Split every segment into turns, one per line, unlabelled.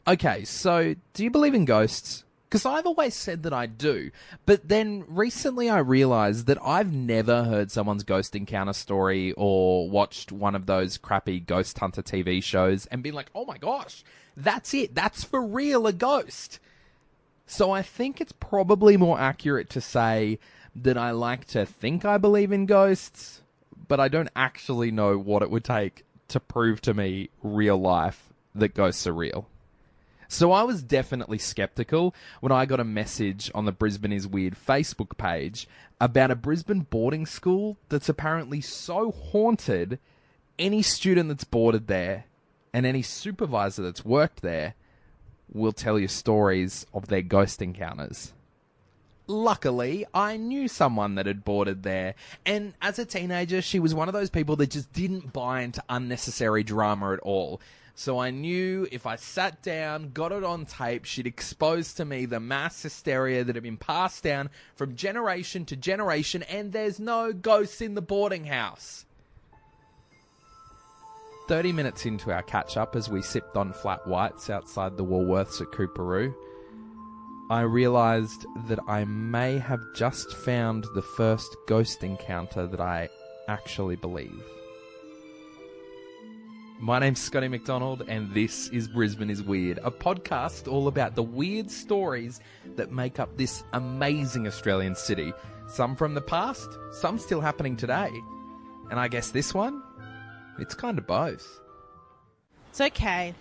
Okay, so do you believe in ghosts? Because I've always said that I do, but then recently I realised that I've never heard someone's ghost encounter story or watched one of those crappy ghost hunter TV shows and been like, oh my gosh, that's it, that's for real a ghost. So I think it's probably more accurate to say that I like to think I believe in ghosts, but I don't actually know what it would take to prove to me real life that ghosts are real. So I was definitely skeptical when I got a message on the Brisbane is Weird Facebook page about a Brisbane boarding school that's apparently so haunted, any student that's boarded there and any supervisor that's worked there will tell you stories of their ghost encounters. Luckily, I knew someone that had boarded there, and as a teenager, she was one of those people that just didn't buy into unnecessary drama at all. So I knew if I sat down, got it on tape, she'd expose to me the mass hysteria that had been passed down from generation to generation, and there's no ghosts in the boarding house. 30 minutes into our catch-up as we sipped on flat whites outside the Woolworths at Coorparoo, I realised that I may have just found the first ghost encounter that I actually believe. My name's Scotty McDonald, and this is Brisbane is Weird, a podcast all about the weird stories that make up this amazing Australian city. Some from the past, some still happening today. And I guess this one, it's kind of both.
It's okay.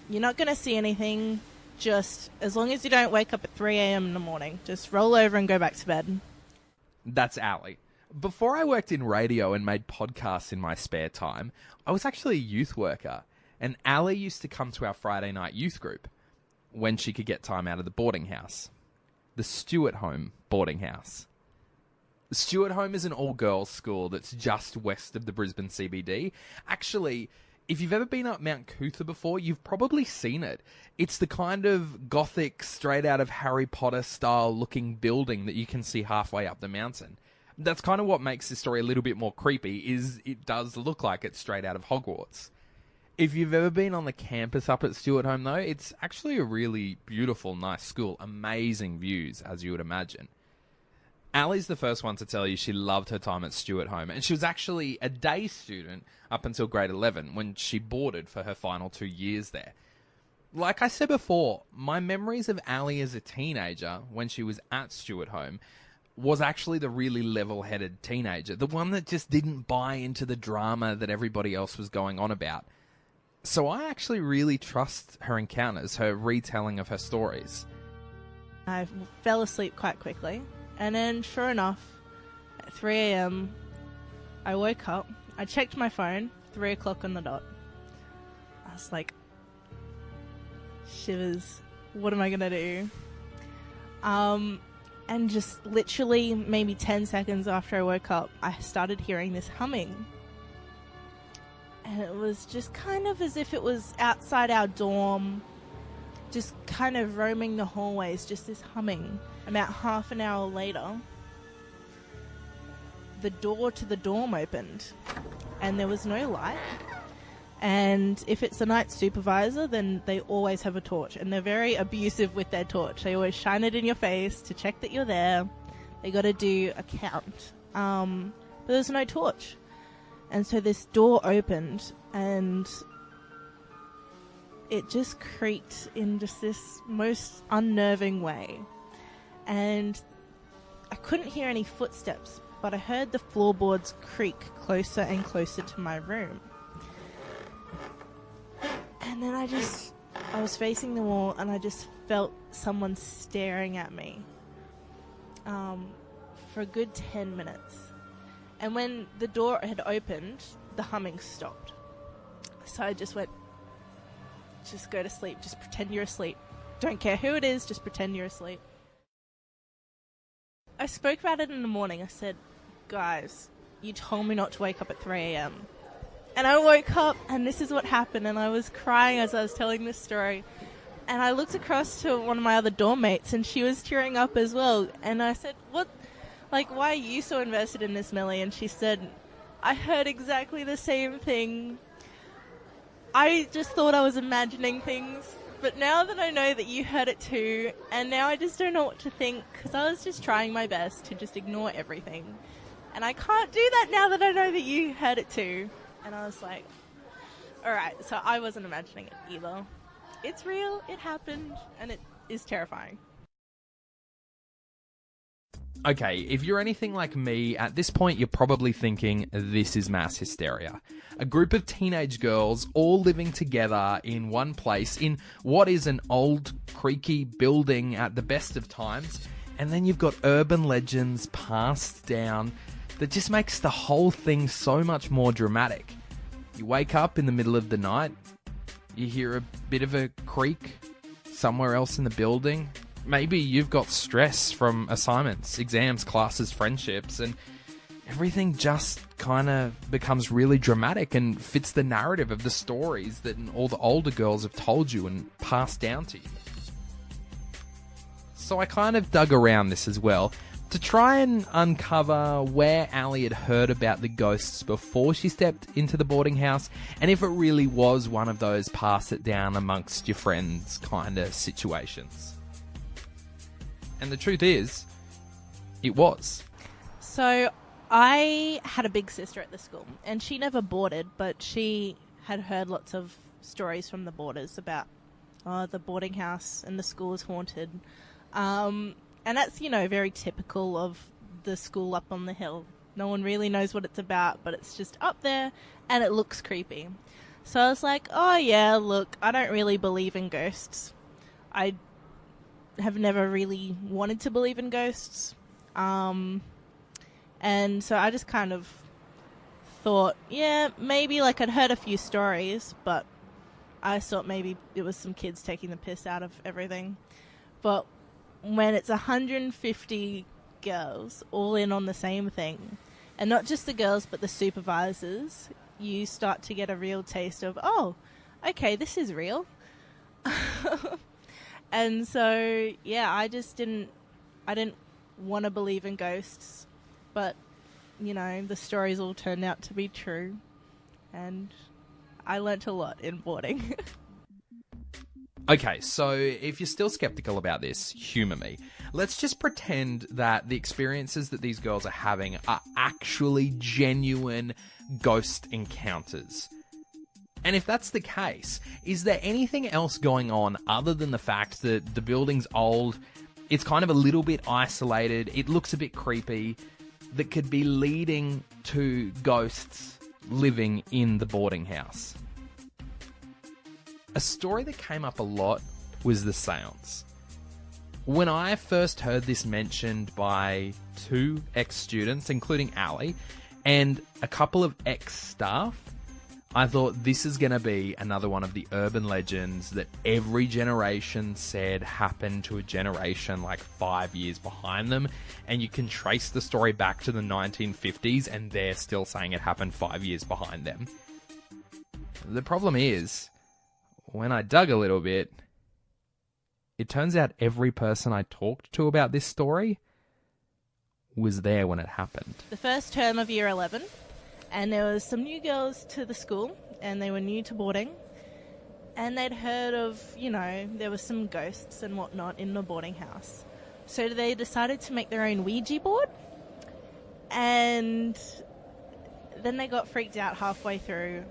You're not going to see anything, just as long as you don't wake up at 3 a.m. in the morning. Just roll over and go back to bed.
That's Ali. Before I worked in radio and made podcasts in my spare time, I was actually a youth worker, and Ali used to come to our Friday night youth group when she could get time out of the boarding house. The Stewart Home boarding house. The Stewart Home is an all-girls school that's just west of the Brisbane CBD. Actually, if you've ever been up Mount Cootha before, you've probably seen it. It's the kind of gothic, straight out of Harry Potter style looking building that you can see halfway up the mountain. That's kind of what makes this story a little bit more creepy, is it does look like it's straight out of Hogwarts. If you've ever been on the campus up at Stewart Home, though, it's actually a really beautiful, nice school. Amazing views, as you would imagine. Ali's the first one to tell you she loved her time at Stewart Home, and she was actually a day student up until grade 11 when she boarded for her final 2 years there. Like I said before, my memories of Ali as a teenager when she was at Stewart Home was actually the really level-headed teenager, the one that just didn't buy into the drama that everybody else was going on about. So I actually really trust her encounters, her retelling of her stories.
I fell asleep quite quickly, and then sure enough, at 3 a.m, I woke up, I checked my phone, 3 o'clock on the dot. I was like, shivers, what am I gonna do? And just literally maybe 10 seconds after I woke up, I started hearing this humming. And it was just kind of as if it was outside our dorm, just kind of roaming the hallways, just this humming. About half an hour later, the door to the dorm opened, and there was no light. And if it's a night supervisor, then they always have a torch. And they're very abusive with their torch. They always shine it in your face to check that you're there. They got to do a count. But there's no torch. And so this door opened, and it just creaked in just this most unnerving way. And I couldn't hear any footsteps, but I heard the floorboards creak closer and closer to my room. And then I was facing the wall, and I just felt someone staring at me for a good 10 minutes. And when the door had opened, the humming stopped. So I just went, just go to sleep, just pretend you're asleep. Don't care who it is, just pretend you're asleep. I spoke about it in the morning. I said, guys, you told me not to wake up at 3 a.m. And I woke up, and this is what happened, and I was crying as I was telling this story. And I looked across to one of my other dorm mates, and she was tearing up as well. And I said, what? Like, why are you so invested in this, Millie? And she said, I heard exactly the same thing. I just thought I was imagining things, But now that I know that you heard it too, and now I just don't know what to think, because I was just trying my best to just ignore everything. And I can't do that now that I know that you heard it too. And I was like, alright, so I wasn't imagining it either. It's real, it happened, and it is terrifying.
Okay, if you're anything like me, at this point you're probably thinking, this is mass hysteria. A group of teenage girls all living together in one place in what is an old, creaky building at the best of times, and then you've got urban legends passed down that just makes the whole thing so much more dramatic. You wake up in the middle of the night, you hear a bit of a creak somewhere else in the building. Maybe you've got stress from assignments, exams, classes, friendships, and everything just kind of becomes really dramatic and fits the narrative of the stories that all the older girls have told you and passed down to you. So I kind of dug around this as well to try and uncover where Ali had heard about the ghosts before she stepped into the boarding house, and if it really was one of those pass it down amongst your friends kind of situations. And the truth is, it was.
So I had a big sister at the school, and she never boarded, but she had heard lots of stories from the boarders about the boarding house and the school is haunted. And that's, very typical of the school up on the hill. No one really knows what it's about, but it's just up there, and it looks creepy. So I was like, oh yeah, look, I don't really believe in ghosts. I have never really wanted to believe in ghosts. And so I just kind of thought, yeah, maybe I'd heard a few stories, but I thought maybe it was some kids taking the piss out of everything. But when it's 150 girls all in on the same thing, and not just the girls but the supervisors, you start to get a real taste of, oh, okay, this is real. And so, yeah, I didn't want to believe in ghosts, but, the stories all turned out to be true, and I learnt a lot in boarding.
Okay, so if you're still skeptical about this, humour me. Let's just pretend that the experiences that these girls are having are actually genuine ghost encounters. And if that's the case, is there anything else going on other than the fact that the building's old, it's kind of a little bit isolated, it looks a bit creepy, that could be leading to ghosts living in the boarding house? A story that came up a lot was the seance. When I first heard this mentioned by 2 ex-students, including Ali, and a couple of ex-staff, I thought this is going to be another one of the urban legends that every generation said happened to a generation 5 years behind them, and you can trace the story back to the 1950s and they're still saying it happened 5 years behind them. The problem is, when I dug a little bit, it turns out every person I talked to about this story was there when it happened.
The first term of year 11, and there was some new girls to the school, and they were new to boarding, and they'd heard of, there were some ghosts and whatnot in the boarding house. So they decided to make their own Ouija board, and then they got freaked out halfway through,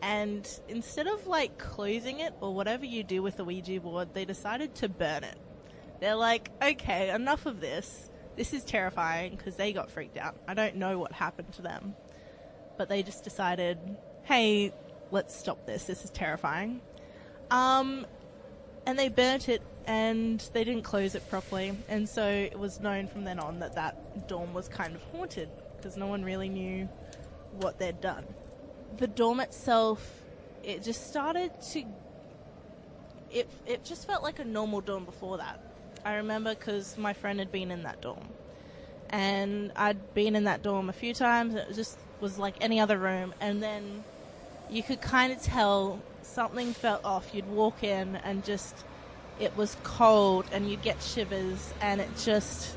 and instead of closing it or whatever you do with the Ouija board, they decided to burn it. They're like, okay, enough of this. This is terrifying, because they got freaked out. I don't know what happened to them. But they just decided, hey, let's stop this. This is terrifying. And they burnt it, and they didn't close it properly. And so it was known from then on that dorm was kind of haunted, because no one really knew what they'd done. The dorm itself, it just started to... It just felt like a normal dorm before that. I remember because my friend had been in that dorm. And I'd been in that dorm a few times. It just was like any other room. And then you could kind of tell something felt off. You'd walk in and just... It was cold and you'd get shivers. And it just...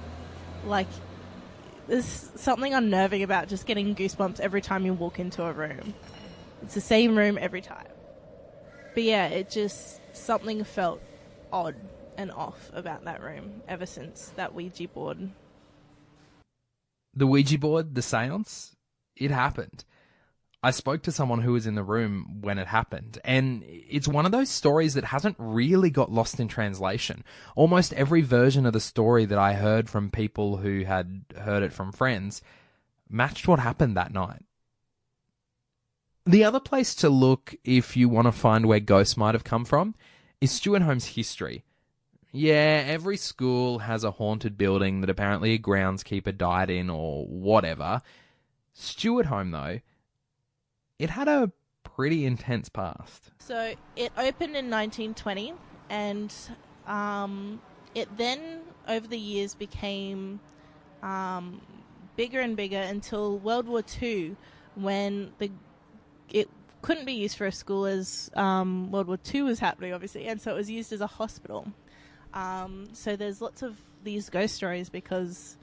There's something unnerving about just getting goosebumps every time you walk into a room. It's the same room every time. But yeah, it just... something felt odd and off about that room ever since that Ouija board.
The Ouija board, the seance, it happened. I spoke to someone who was in the room when it happened, and it's one of those stories that hasn't really got lost in translation. Almost every version of the story that I heard from people who had heard it from friends matched what happened that night. The other place to look if you want to find where ghosts might have come from is Stuart Home's history. Yeah, every school has a haunted building that apparently a groundskeeper died in or whatever. Stuart Home, though, it had a pretty intense past.
So it opened in 1920, and it then, over the years, became bigger and bigger until World War II, when it couldn't be used for a school as World War II was happening, obviously, and so it was used as a hospital. So there's lots of these ghost stories because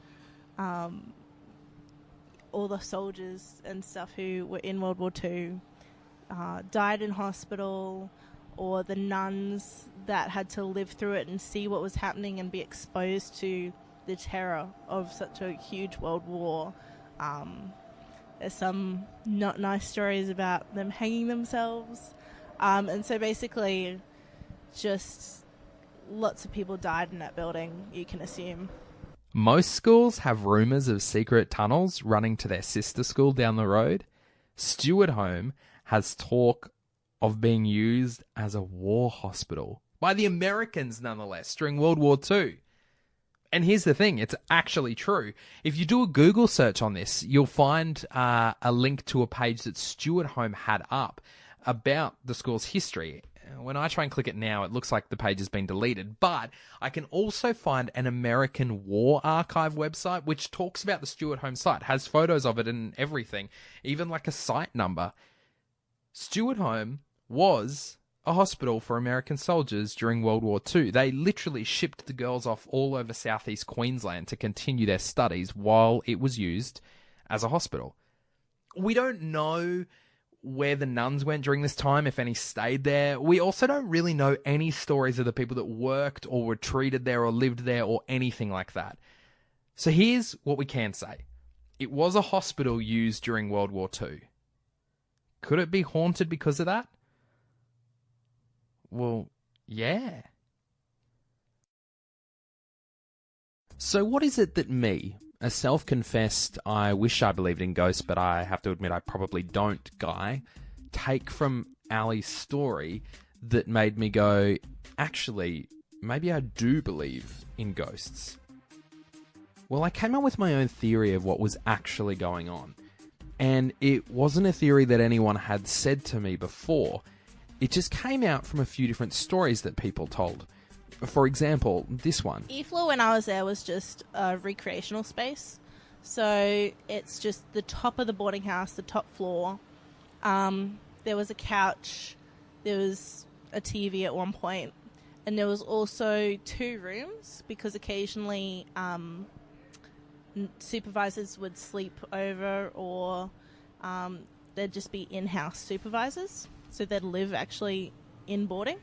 all the soldiers and stuff who were in World War II died in hospital, or the nuns that had to live through it and see what was happening and be exposed to the terror of such a huge world war. There's some not nice stories about them hanging themselves. And so basically just lots of people died in that building, you can assume.
Most schools have rumours of secret tunnels running to their sister school down the road. Stuart Home has talk of being used as a war hospital by the Americans, nonetheless, during World War II. And here's the thing, it's actually true. If you do a Google search on this, you'll find a link to a page that Stuart Home had up about the school's history. When I try and click it now, it looks like the page has been deleted. But I can also find an American War Archive website which talks about the Stuart Home site, has photos of it and everything, even like a site number. Stuart Home was a hospital for American soldiers during World War II. They literally shipped the girls off all over southeast Queensland to continue their studies while it was used as a hospital. We don't know where the nuns went during this time, if any stayed there. We also don't really know any stories of the people that worked or were treated there or lived there or anything like that. So here's what we can say. It was a hospital used during World War II. Could it be haunted because of that? Well, yeah. So what is it that me, a self-confessed, I wish I believed in ghosts, but I have to admit I probably don't guy, take from Ali's story that made me go, actually, maybe I do believe in ghosts? Well, I came up with my own theory of what was actually going on. And it wasn't a theory that anyone had said to me before. It just came out from a few different stories that people told. For example, this one.
E-floor when I was there was just a recreational space. So it's just the top of the boarding house, the top floor. There was a couch. There was a TV at one point. And there was also 2 rooms because occasionally supervisors would sleep over, or there'd just be in-house supervisors. So they'd live actually in boarding,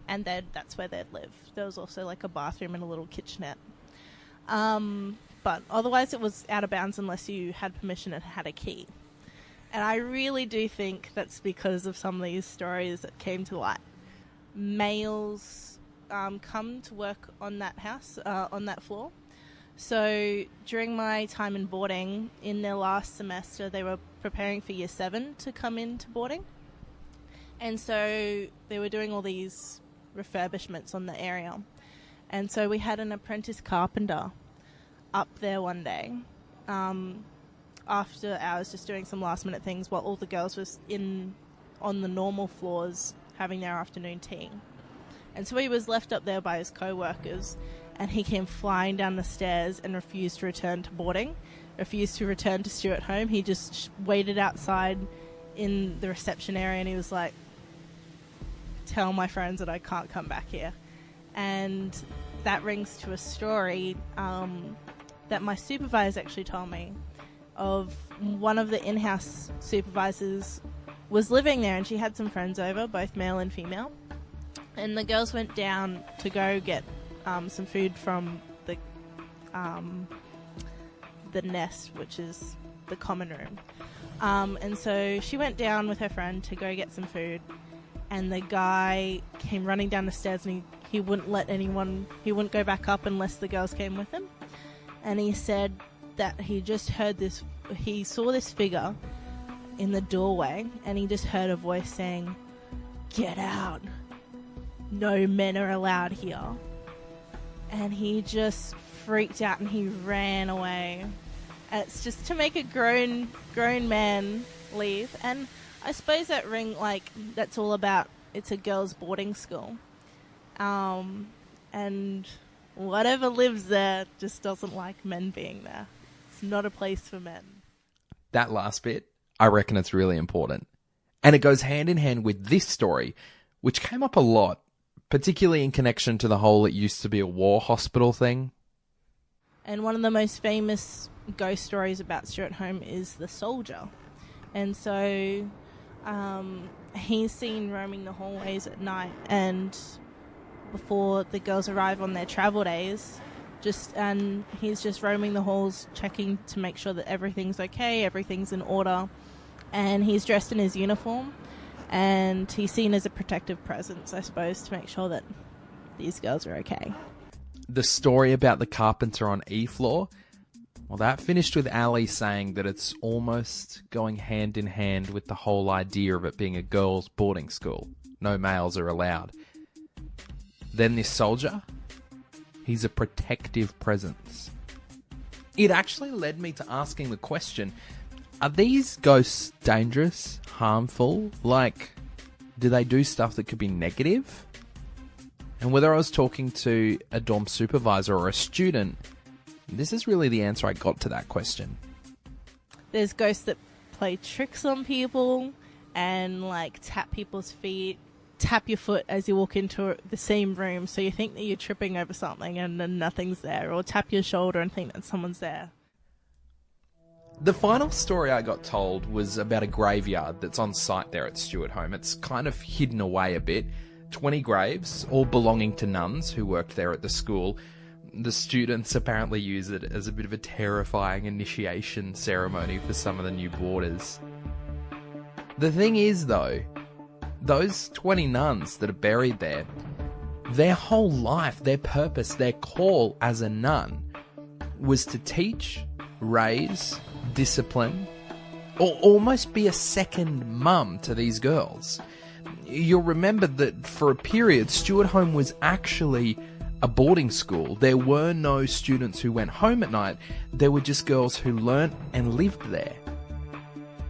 and that's where they'd live. There was also like a bathroom and a little kitchenette. But otherwise it was out of bounds unless you had permission and had a key. And I really do think that's because of some of these stories that came to light. Males come to work on that house, on that floor. So during my time in boarding, in their last semester, they were preparing for year 7 to come into boarding. And so they were doing all these refurbishments on the area. And so we had an apprentice carpenter up there one day after hours, just doing some last minute things while all the girls were on the normal floors having their afternoon tea. And so he was left up there by his co-workers, and he came flying down the stairs and refused to return to boarding, refused to return to Stuart Home. He just waited outside in the reception area, and he was like, tell my friends that I can't come back here. And that rings to a story that my supervisor actually told me of. One of the in-house supervisors was living there, and she had some friends over, both male and female. And the girls went down to go get some food from the nest, which is the common room. And so she went down with her friend to go get some food, and the guy came running down the stairs, and he wouldn't let anyone, he wouldn't go back up unless the girls came with him. And he said that he just heard this, he saw this figure in the doorway, and he just heard a voice saying, "Get out. No men are allowed here." And he just freaked out and he ran away. And it's just to make a grown man leave. And I suppose that ring, like, that's all about, it's a girls' boarding school. And whatever lives there just doesn't like men being there. It's not a place for men.
That last bit, I reckon it's really important. And it goes hand in hand with this story, which came up a lot, particularly in connection to the whole "it used to be a war hospital" thing.
And one of the most famous ghost stories about Stuart Home is the soldier. And so he's seen roaming the hallways at night, and before the girls arrive on their travel days, and he's just roaming the halls, checking to make sure that everything's okay, everything's in order. And he's dressed in his uniform, and he's seen as a protective presence, I suppose, to make sure that these girls are okay.
The story about the carpenter on E floor, well, that finished with Ali saying that it's almost going hand in hand with the whole idea of it being a girls' boarding school. No males are allowed. Then this soldier, he's a protective presence. It actually led me to asking the question, are these ghosts dangerous, harmful? Like, do they do stuff that could be negative? And whether I was talking to a dorm supervisor or a student, this is really the answer I got to that question.
There's ghosts that play tricks on people and, like, tap people's feet, tap your foot as you walk into the same room so you think that you're tripping over something and then nothing's there, or tap your shoulder and think that someone's there.
The final story I got told was about a graveyard that's on site there at Stuart Home. It's kind of hidden away a bit. 20 graves, all belonging to nuns who worked there at the school. The students apparently use it as a bit of a terrifying initiation ceremony for some of the new boarders. The thing is, though, those 20 nuns that are buried there, their whole life, their purpose, their call as a nun was to teach, raise, discipline, or almost be a second mum to these girls. You'll remember that for a period, Stuart Home was actually a boarding school. There were no students who went home at night. There were just girls who learnt and lived there.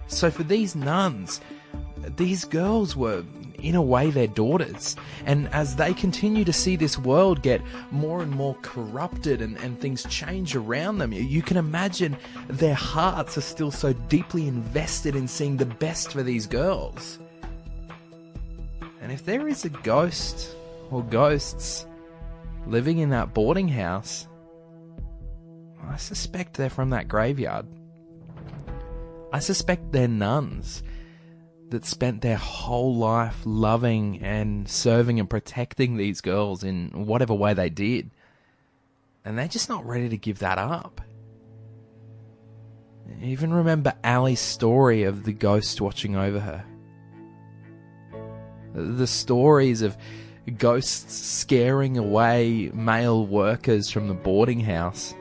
So for these nuns, these girls were, in a way, their daughters. And as they continue to see this world get more and more corrupted and things change around them, you can imagine their hearts are still so deeply invested in seeing the best for these girls. And if there is a ghost or ghosts living in that boarding house, I suspect they're from that graveyard. I suspect they're nuns that spent their whole life loving and serving and protecting these girls in whatever way they did. And they're just not ready to give that up. Even remember Ali's story of the ghost watching over her. The stories of ghosts scaring away male workers from the boarding house.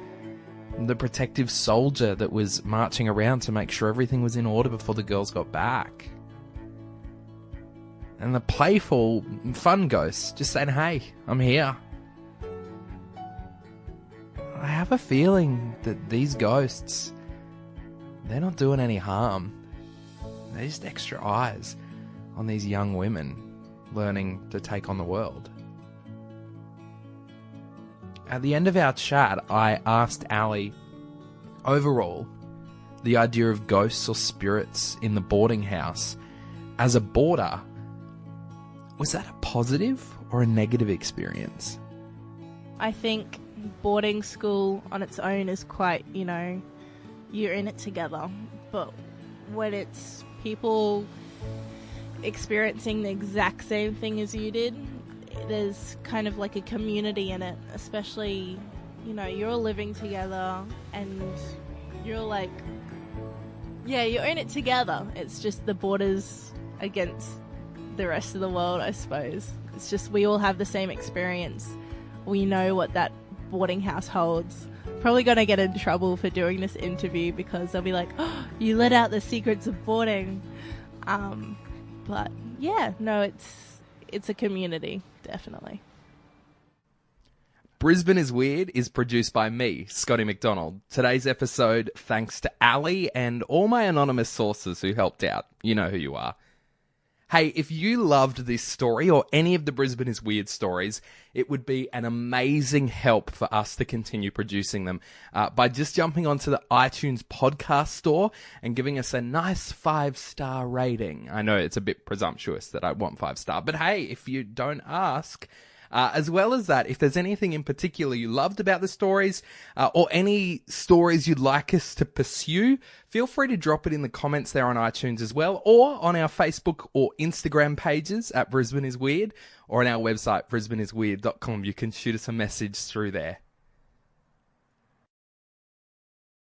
The protective soldier that was marching around to make sure everything was in order before the girls got back. And the playful, fun ghosts just saying, "Hey, I'm here." I have a feeling that these ghosts, they're not doing any harm. They're just extra eyes on these young women learning to take on the world. At the end of our chat, I asked Ali, overall, the idea of ghosts or spirits in the boarding house, as a boarder, was that a positive or a negative experience?
I think boarding school on its own is quite, you're in it together. But when it's people experiencing the exact same thing as you did, there's kind of like a community in it, especially, you know, you're all living together and you're like, yeah, you're in it together. It's just the borders against the rest of the world, I suppose. It's just we all have the same experience. We know what that boarding house holds. Probably going to get in trouble for doing this interview because they'll be like, oh, you let out the secrets of boarding. But yeah, no, it's a community, definitely.
Brisbane is Weird is produced by me, Scotty McDonald. Today's episode, thanks to Ali and all my anonymous sources who helped out. You know who you are. Hey, if you loved this story or any of the Brisbane is Weird stories, it would be an amazing help for us to continue producing them by just jumping onto the iTunes podcast store and giving us a nice 5-star rating. I know it's a bit presumptuous that I want 5-star, but hey, if you don't ask... as well as that, if there's anything in particular you loved about the stories or any stories you'd like us to pursue, feel free to drop it in the comments there on iTunes as well, or on our Facebook or Instagram pages at Brisbane is Weird, or on our website, brisbaneisweird.com. You can shoot us a message through there.